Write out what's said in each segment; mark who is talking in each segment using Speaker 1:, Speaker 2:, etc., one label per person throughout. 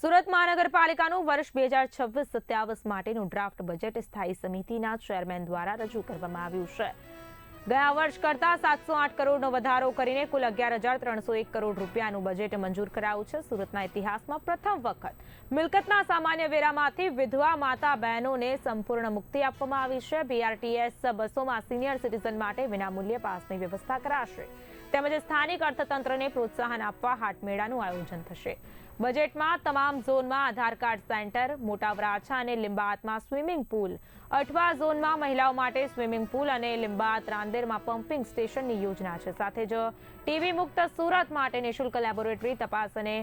Speaker 1: સુરત મહાનગરપાલિકાનું વર્ષ 2026-27 માટેનું draft budget સ્થાયી સમિતિના ચેરમેન દ્વારા રજૂ કરવામાં આવ્યું છે। ગયા વર્ષ કરતા 708 કરોડનો વધારો કરીને કુલ 11,301 કરોડ રૂપિયાનું બજેટ મંજૂર કરાયું છે। સુરતના ઇતિહાસમાં પ્રથમ વખત મિલકતના સામાન્ય વેરામાંથી વિધવા માતા બહેનોને સંપૂર્ણ મુક્તિ આપવામાં આવી છે। BRTS બસોમાં સિનિયર સિટીઝન માટે વિનામૂલ્યે પાસની વ્યવસ્થા કરાશે, તેમજ સ્થાનિક અર્થતંત્રને પ્રોત્સાહન આપવા હાટમેળાનું આયોજન થશે। બજેટમાં તમામ ઝોનમાં આધાર કાર્ડ સેન્ટર, મોટા વરાછા અને લિંબાયતમાં સ્વિમિંગ પૂલ, અઠવા ઝોનમાં મહિલાઓ માટે સ્વિમિંગ પૂલ અને લિંબાયત રાંદેરમાં પમ્પિંગ સ્ટેશનની યોજના છે। સાથે જ ટીબી મુક્ત સુરત માટે નિઃશુલ્ક લેબોરેટરી તપાસ અને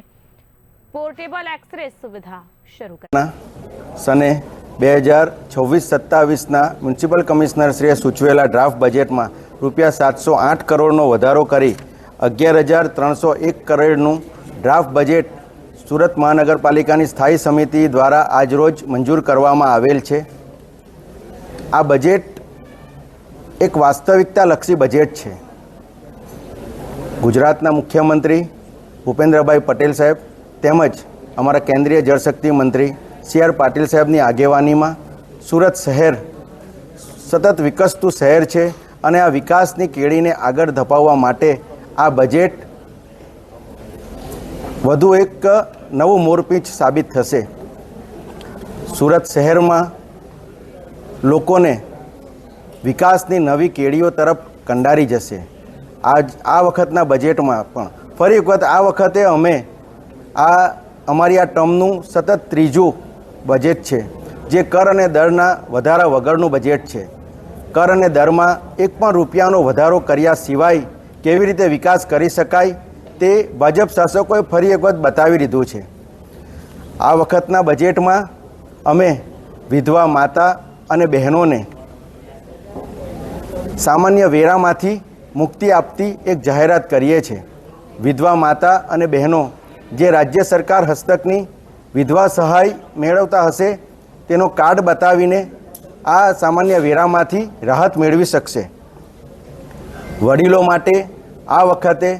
Speaker 1: પોર્ટેબલ એક્સરે સુવિધા શરૂ કરી
Speaker 2: સને 2026-27ના મ્યુનિસિપલ કમિશનરશ્રીએ સૂચવેલા ડ્રાફ્ટ બજેટમાં ₹708 કરોડનો વધારો કરી 11,301 કરોડનું ડ્રાફ્ટ બજેટ સુરત મહાનગરપાલિકાની સ્થાયી સમિતિ દ્વારા આજરોજ મંજૂર કરવામાં આવેલ છે। આ બજેટ એક વાસ્તવિકતાલક્ષી બજેટ છે। ગુજરાતના મુખ્યમંત્રી ભૂપેન્દ્રભાઈ પટેલ સાહેબ તેમજ અમારા કેન્દ્રીય જળશક્તિ મંત્રી CR પાટીલ સાહેબની આગેવાનીમાં સુરત શહેર સતત વિકસતું શહેર છે અને આ વિકાસની કેળીને આગળ ધપાવવા માટે આ બજેટ વધુ એક નવું મોરપીંછ સાબિત થશે। સુરત શહેરમાં લોકોને વિકાસની નવી કેળીઓ તરફ કંડારી જશે। આ વખતના બજેટમાં પણ ફરી વખત આ વખતે અમે અમારી આ ટર્મનું સતત ત્રીજું બજેટ છે, જે કર અને દરના વધારા વગરનું બજેટ છે। કર અને દરમાં એક પણ રૂપિયાનો વધારો કર્યા સિવાય કેવી રીતે વિકાસ કરી શકાય તે ભાજપ શાસકોએ ફરી એક વખત બતાવી દીધું છે। આ વખતના બજેટમાં અમે વિધવા માતા અને બહેનોને સામાન્ય વેરામાંથી મુક્તિ આપતી એક જાહેરાત કરીએ છીએ। વિધવા માતા અને બહેનો જે રાજ્ય સરકાર હસ્તકની વિધવા સહાય મેળવતા હશે તેનો કાર્ડ બતાવીને આ સામાન્ય વેરામાંથી રાહત મેળવી શકશે। વડીલો માટે આ વખતે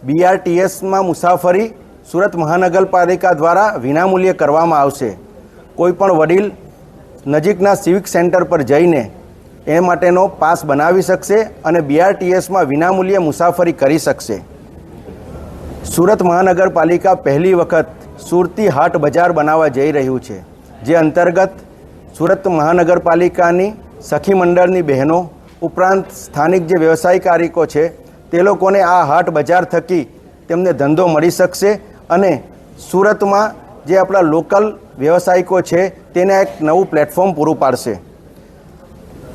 Speaker 2: BRTSમાં મુસાફરી સુરત મહાનગરપાલિકા દ્વારા વિનામૂલ્યે કરવામાં આવશે। કોઈ પણ વડીલ નજીકના સિવિક સેન્ટર પર જઈને એ માટેનો પાસ બનાવી શકશે અને BRTSમાં વિનામૂલ્યે મુસાફરી કરી શકશે। સુરત મહાનગરપાલિકા પહેલી વખત સુરતી હાટ બજાર બનાવવા જઈ રહ્યું છે, જે અંતર્ગત સુરત મહાનગરપાલિકાની સખી મંડળની બહેનો ઉપરાંત સ્થાનિક જે વ્યવસાયિકારીકો છે તે લોકોને આ હાટ બજાર થકી તેમને ધંધો મળી શકશે અને સુરતમાં જે આપણા લોકલ વ્યવસાયિકો છે તેને એક નવું પ્લેટફોર્મ પૂરું પાડશે।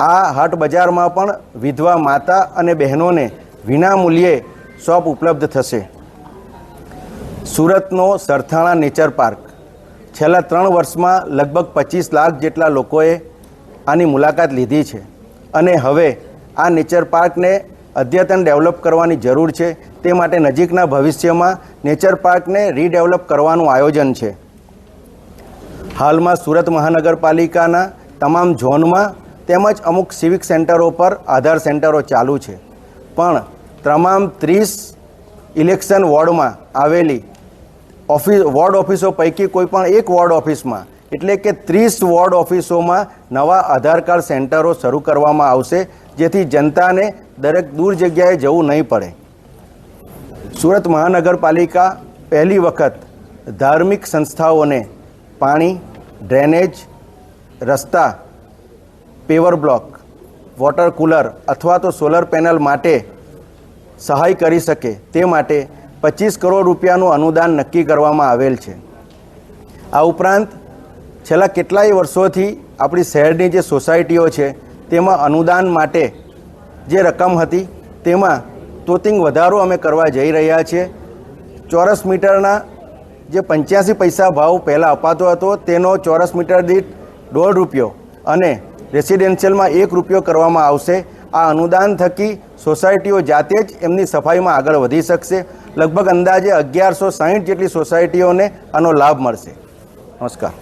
Speaker 2: આ હાટ બજારમાં પણ વિધવા માતા અને બહેનોને વિનામૂલ્યે શોપ ઉપલબ્ધ થશે। સુરતનો સરથાણા નેચર પાર્ક છેલ્લા 3 વર્ષમાં લગભગ 25 લાખ જેટલા લોકોએ આની મુલાકાત લીધી છે અને હવે આ નેચર પાર્કને અદ્યતન ડેવલપ કરવાની જરૂર છે। તે માટે નજીકના ભવિષ્યમાં નેચર પાર્કને રીડેવલપ કરવાનું આયોજન છે। હાલમાં સુરત મહાનગરપાલિકાના તમામ ઝોનમાં તેમજ અમુક સિવિક સેન્ટરો પર આધાર સેન્ટરો ચાલુ છે, પણ તમામ 30 ઇલેક્શન વોર્ડમાં આવેલી વોર્ડ ઓફિસો પૈકી કોઈ પણ એક વોર્ડ ઓફિસમાં એટલે કે 30 વોર્ડ ઓફિસોમાં નવા આધાર કાર્ડ સેન્ટરો શરૂ કરવામાં આવશે, જેથી જનતાને દરેક દૂર જગ્યાએ જવું નહીં પડે। સુરત મહાનગરપાલિકા પહેલી વખત ધાર્મિક સંસ્થાઓને પાણી, ડ્રેનેજ, રસ્તા, પેવર બ્લોક, વોટર કુલર અથવા તો સોલર પેનલ માટે સહાય કરી શકે તે માટે 25 કરોડ રૂપિયાનું અનુદાન નક્કી કરવામાં આવેલ છે। આ ઉપરાંત છેલ્લા કેટલાય વર્ષોથી આપણી શહેરની જે સોસાયટીઓ છે તેમાં અનુદાન માટે જે રકમ હતી તેમાં તોતિંગ વધારો અમે કરવા જઈ રહ્યા છીએ। ચોરસ મીટરના જે 85 પૈસા ભાવ પહેલાં અપાતો હતો તેનો ચોરસ મીટર દીઠ ₹1.5 અને રેસિડેન્શિયલમાં ₹1 કરવામાં આવશે। આ અનુદાન થકી સોસાયટીઓ જાતે જ એમની સફાઈમાં આગળ વધી શકશે। લગભગ અંદાજે 1160 જેટલી સોસાયટીઓને આનો લાભ મળશે। નમસ્કાર।